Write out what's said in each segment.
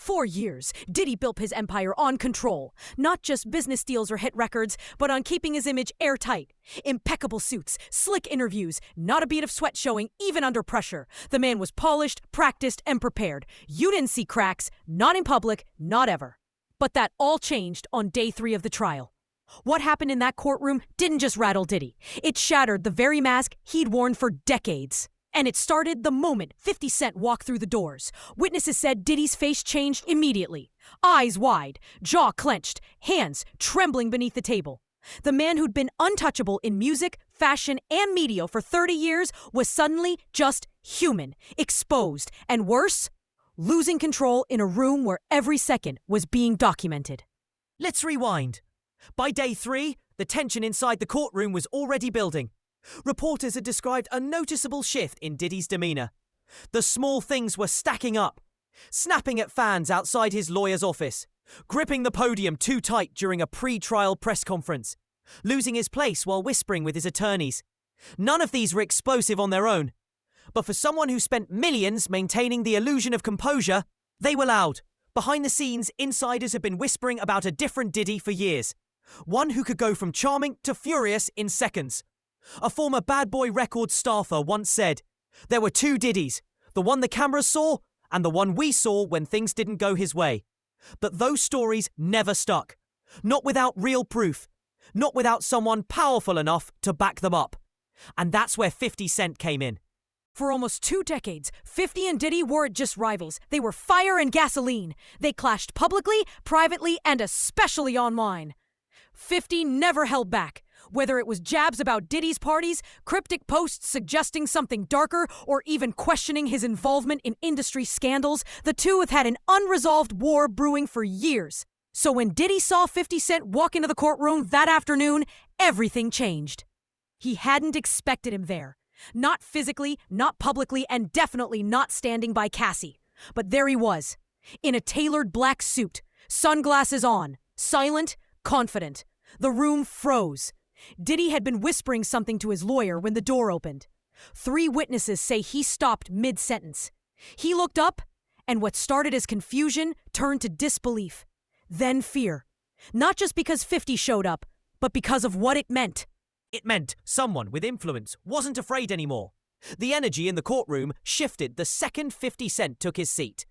For years, Diddy built his empire on control. Not just business deals or hit records, but on keeping his image airtight. Impeccable suits, slick interviews, not a bead of sweat showing even under pressure. The man was polished, practiced, and prepared. You didn't see cracks, not in public, not ever. But that all changed on day 3 of the trial. What happened in that courtroom didn't just rattle Diddy. It shattered the very mask he'd worn for decades. And it started the moment 50 Cent walked through the doors. Witnesses said Diddy's face changed immediately. Eyes wide, jaw clenched, hands trembling beneath the table. The man who'd been untouchable in music, fashion, and media for 30 years was suddenly just human, exposed, and worse, losing control in a room where every second was being documented. Let's rewind. By day 3, the tension inside the courtroom was already building. Reporters had described a noticeable shift in Diddy's demeanor. The small things were stacking up. Snapping at fans outside his lawyer's office. Gripping the podium too tight during a pre-trial press conference. Losing his place while whispering with his attorneys. None of these were explosive on their own. But for someone who spent millions maintaining the illusion of composure, they were loud. Behind the scenes, insiders had been whispering about a different Diddy for years. One who could go from charming to furious in seconds. A former Bad Boy Records staffer once said, "There were 2 Diddys, the one the cameras saw and the one we saw when things didn't go his way." But those stories never stuck. Not without real proof. Not without someone powerful enough to back them up. And that's where 50 Cent came in. For almost 2 decades, 50 and Diddy weren't just rivals. They were fire and gasoline. They clashed publicly, privately, and especially online. 50 never held back. Whether it was jabs about Diddy's parties, cryptic posts suggesting something darker, or even questioning his involvement in industry scandals, the two have had an unresolved war brewing for years. So when Diddy saw 50 Cent walk into the courtroom that afternoon, everything changed. He hadn't expected him there. Not physically, not publicly, and definitely not standing by Cassie. But there he was, in a tailored black suit, sunglasses on, silent, confident. The room froze. Diddy had been whispering something to his lawyer when the door opened. 3 witnesses say he stopped mid-sentence. He looked up, and what started as confusion turned to disbelief. Then fear. Not just because 50 showed up, but because of what it meant. It meant someone with influence wasn't afraid anymore. The energy in the courtroom shifted the second 50 Cent took his seat.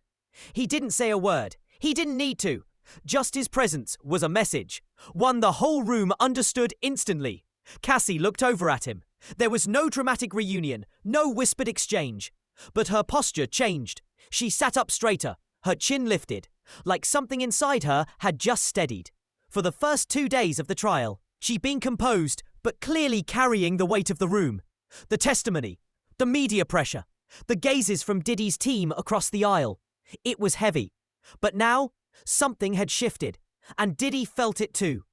He didn't say a word. He didn't need to. Just his presence was a message, one the whole room understood instantly. Cassie looked over at him. There was no dramatic reunion, no whispered exchange. But her posture changed. She sat up straighter, her chin lifted, like something inside her had just steadied. For the first 2 days of the trial, she'd been composed, but clearly carrying the weight of the room. The testimony, the media pressure, the gazes from Diddy's team across the aisle. It was heavy. But now, something had shifted, and Diddy felt it too.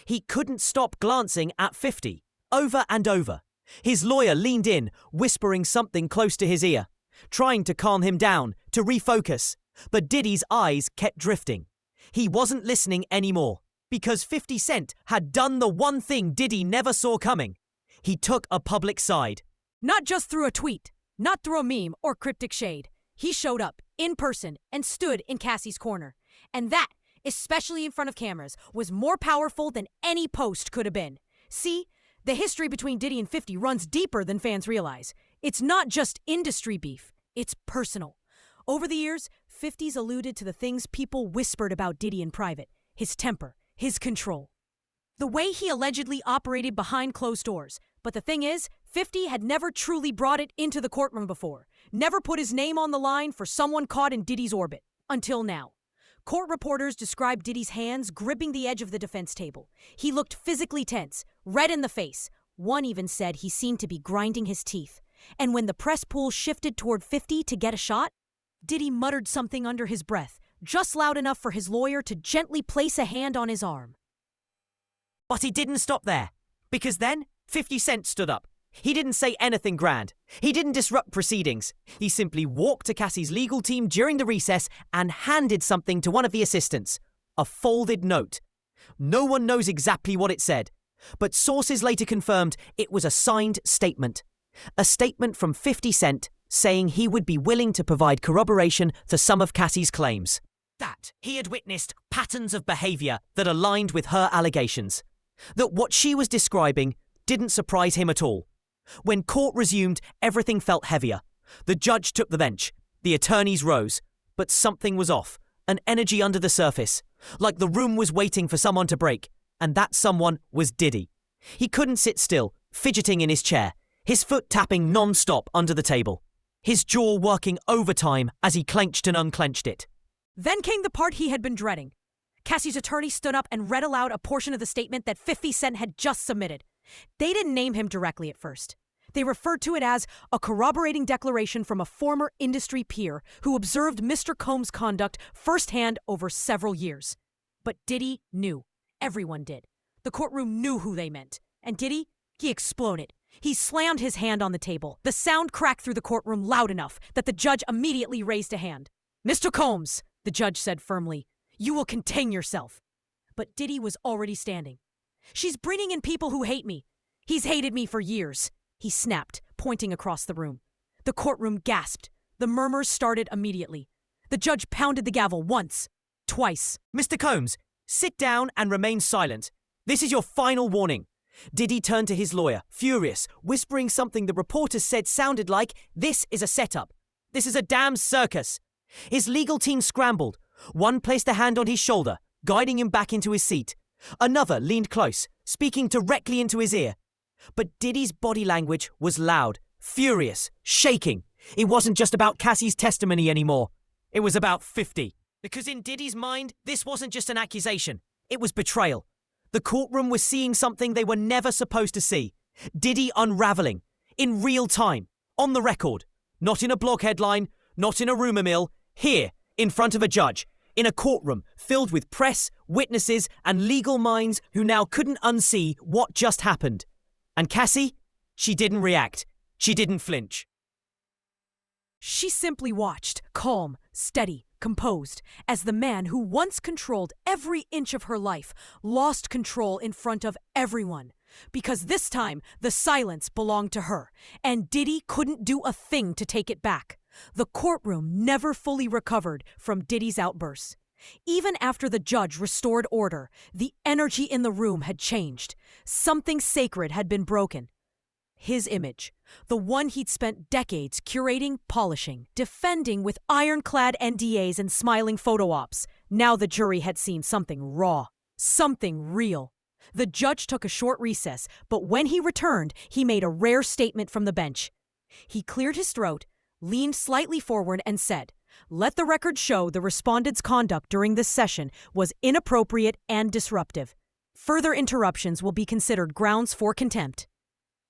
He couldn't stop glancing at 50, over and over. His lawyer leaned in, whispering something close to his ear, trying to calm him down, to refocus. But Diddy's eyes kept drifting. He wasn't listening anymore, because 50 Cent had done the one thing Diddy never saw coming. He took a public side. Not just through a tweet, not through a meme or cryptic shade. He showed up, in person, and stood in Cassie's corner. And that, especially in front of cameras, was more powerful than any post could have been. See, the history between Diddy and 50 runs deeper than fans realize. It's not just industry beef, it's personal. Over the years, 50's alluded to the things people whispered about Diddy in private. His temper, his control. The way he allegedly operated behind closed doors. But the thing is, 50 had never truly brought it into the courtroom before. Never put his name on the line for someone caught in Diddy's orbit. Until now. Court reporters described Diddy's hands gripping the edge of the defense table. He looked physically tense, red in the face. One even said he seemed to be grinding his teeth. And when the press pool shifted toward 50 to get a shot, Diddy muttered something under his breath, just loud enough for his lawyer to gently place a hand on his arm. But he didn't stop there, because then 50 Cent stood up. He didn't say anything grand. He didn't disrupt proceedings. He simply walked to Cassie's legal team during the recess and handed something to one of the assistants. A folded note. No one knows exactly what it said, but sources later confirmed it was a signed statement. A statement from 50 Cent saying he would be willing to provide corroboration to some of Cassie's claims. That he had witnessed patterns of behavior that aligned with her allegations. That what she was describing didn't surprise him at all. When court resumed, everything felt heavier. The judge took the bench. The attorneys rose. But something was off. An energy under the surface. Like the room was waiting for someone to break. And that someone was Diddy. He couldn't sit still, fidgeting in his chair, his foot tapping non-stop under the table. His jaw working overtime as he clenched and unclenched it. Then came the part he had been dreading. Cassie's attorney stood up and read aloud a portion of the statement that 50 Cent had just submitted. They didn't name him directly at first. They referred to it as a corroborating declaration from a former industry peer who observed Mr. Combs' conduct firsthand over several years. But Diddy knew. Everyone did. The courtroom knew who they meant. And Diddy? He exploded. He slammed his hand on the table. The sound cracked through the courtroom loud enough that the judge immediately raised a hand. "Mr. Combs," the judge said firmly, "you will contain yourself." But Diddy was already standing. "She's bringing in people who hate me. He's hated me for years," he snapped, pointing across the room. The courtroom gasped. The murmurs started immediately. The judge pounded the gavel once, twice. "Mr. Combs, sit down and remain silent. This is your final warning." Diddy turned to his lawyer, furious, whispering something the reporters said sounded like, "This is a setup. This is a damn circus." His legal team scrambled. One placed a hand on his shoulder, guiding him back into his seat. Another leaned close, speaking directly into his ear. But Diddy's body language was loud, furious, shaking. It wasn't just about Cassie's testimony anymore. It was about 50. Because in Diddy's mind, this wasn't just an accusation. It was betrayal. The courtroom was seeing something they were never supposed to see. Diddy unraveling. In real time. On the record. Not in a blog headline. Not in a rumor mill. Here, in front of a judge. In a courtroom filled with press, witnesses, and legal minds who now couldn't unsee what just happened. And Cassie? She didn't react. She didn't flinch. She simply watched, calm, steady, composed, as the man who once controlled every inch of her life lost control in front of everyone. Because this time, the silence belonged to her, and Diddy couldn't do a thing to take it back. The courtroom never fully recovered from Diddy's outbursts. Even after the judge restored order, the energy in the room had changed. Something sacred had been broken. His image, the one he'd spent decades curating, polishing, defending with ironclad NDAs and smiling photo ops. Now the jury had seen something raw, something real. The judge took a short recess, but when he returned, he made a rare statement from the bench. He cleared his throat, leaned slightly forward, and said, "Let the record show the respondent's conduct during this session was inappropriate and disruptive. Further interruptions will be considered grounds for contempt."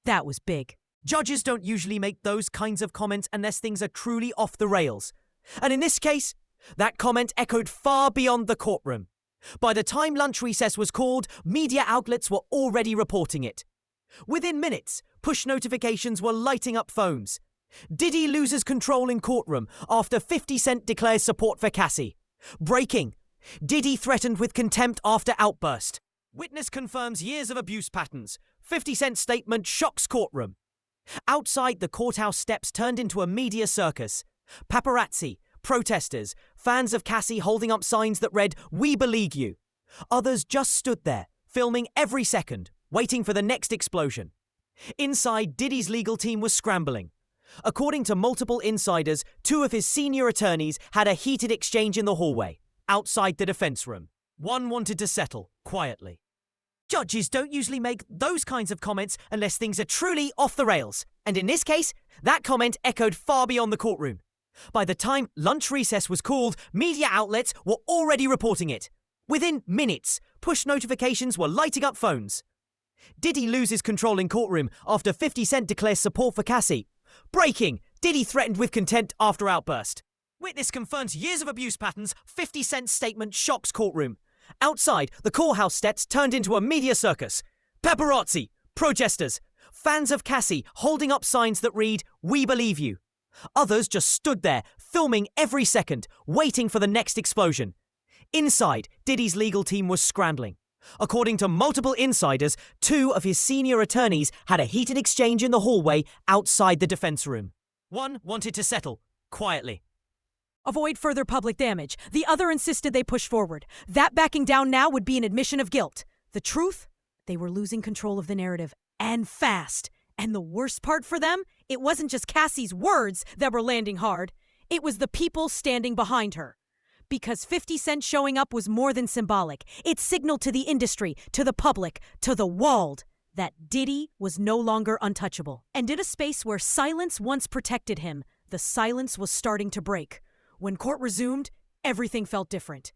That was big. Judges don't usually make those kinds of comments unless things are truly off the rails. And in this case, that comment echoed far beyond the courtroom. By the time lunch recess was called, media outlets were already reporting it. Within minutes, push notifications were lighting up phones. Diddy loses control in courtroom after 50 Cent declares support for Cassie. Breaking. Diddy threatened with contempt after outburst. Witness confirms years of abuse patterns. 50 Cent statement shocks courtroom. Outside, the courthouse steps turned into a media circus. Paparazzi, protesters, fans of Cassie holding up signs that read, "We believe you." Others just stood there, filming every second, waiting for the next explosion. Inside, Diddy's legal team was scrambling. According to multiple insiders, two of his senior attorneys had a heated exchange in the hallway, outside the defense room. One wanted to settle, quietly. Judges don't usually make those kinds of comments unless things are truly off the rails. And in this case, that comment echoed far beyond the courtroom. By the time lunch recess was called, media outlets were already reporting it. Within minutes, push notifications were lighting up phones. Diddy loses control in courtroom after 50 Cent declares support for Cassie. Breaking! Diddy threatened with contempt after outburst. Witness confirms years of abuse patterns. 50 Cent's statement shocks courtroom. Outside, the courthouse steps turned into a media circus. Paparazzi, protesters, fans of Cassie holding up signs that read, "We believe you." Others just stood there, filming every second, waiting for the next explosion. Inside, Diddy's legal team was scrambling. According to multiple insiders, two of his senior attorneys had a heated exchange in the hallway outside the defense room. One wanted to settle, quietly. avoid further public damage. The other insisted they push forward. That backing down now would be an admission of guilt. The truth? They were losing control of the narrative, and fast. And the worst part for them? It wasn't just Cassie's words that were landing hard. It was the people standing behind her. Because 50 Cent showing up was more than symbolic. It signaled to the industry, to the public, to the world, that Diddy was no longer untouchable. And in a space where silence once protected him, the silence was starting to break. When court resumed, everything felt different.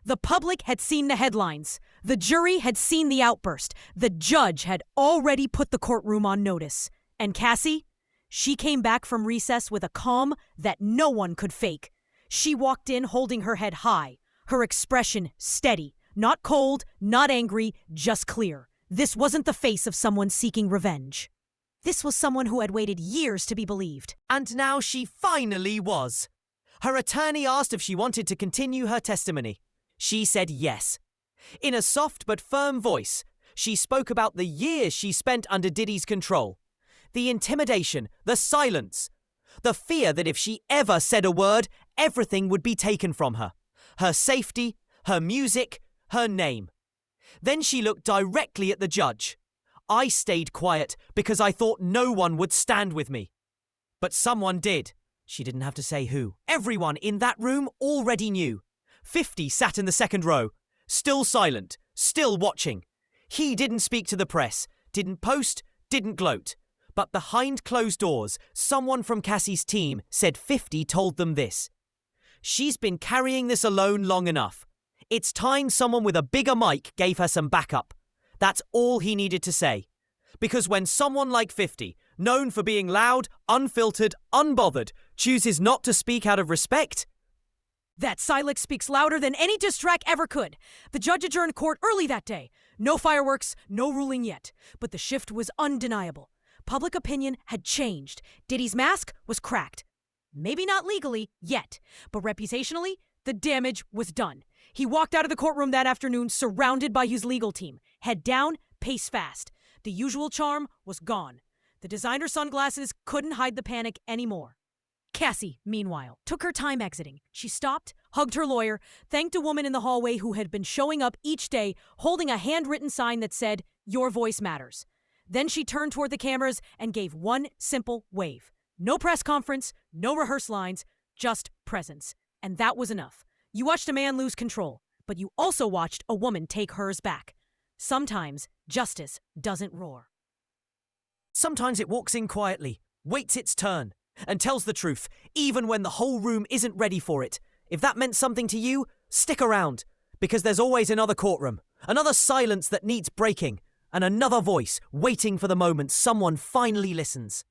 The public had seen the headlines. The jury had seen the outburst. The judge had already put the courtroom on notice. And Cassie? She came back from recess with a calm that no one could fake. She walked in holding her head high, her expression steady, not cold, not angry, just clear. This wasn't the face of someone seeking revenge. This was someone who had waited years to be believed. And now she finally was. Her attorney asked if she wanted to continue her testimony. She said yes. In a soft but firm voice, she spoke about the years she spent under Diddy's control. The intimidation, the silence, the fear that if she ever said a word, everything would be taken from her. Her safety, her music, her name. Then she looked directly at the judge. I stayed quiet because I thought no one would stand with me. But someone did. She didn't have to say who. Everyone in that room already knew. 50 sat in the second row, still silent, still watching. He didn't speak to the press, didn't post, didn't gloat. But behind closed doors, someone from Cassie's team said 50 told them this. She's been carrying this alone long enough. It's time someone with a bigger mic gave her some backup. That's all he needed to say. Because when someone like 50, known for being loud, unfiltered, unbothered, chooses not to speak out of respect... That silence speaks louder than any diss track ever could. The judge adjourned court early that day. No fireworks, no ruling yet. But the shift was undeniable. Public opinion had changed. Diddy's mask was cracked. Maybe not legally, yet. But reputationally, the damage was done. He walked out of the courtroom that afternoon surrounded by his legal team. Head down, pace fast. The usual charm was gone. The designer sunglasses couldn't hide the panic anymore. Cassie, meanwhile, took her time exiting. She stopped, hugged her lawyer, thanked a woman in the hallway who had been showing up each day holding a handwritten sign that said, "Your voice matters." Then she turned toward the cameras and gave one simple wave. No press conference, no rehearsed lines, just presence. And that was enough. You watched a man lose control, but you also watched a woman take hers back. Sometimes justice doesn't roar. Sometimes it walks in quietly, waits its turn, and tells the truth, even when the whole room isn't ready for it. If that meant something to you, stick around, because there's always another courtroom, another silence that needs breaking, and another voice waiting for the moment someone finally listens.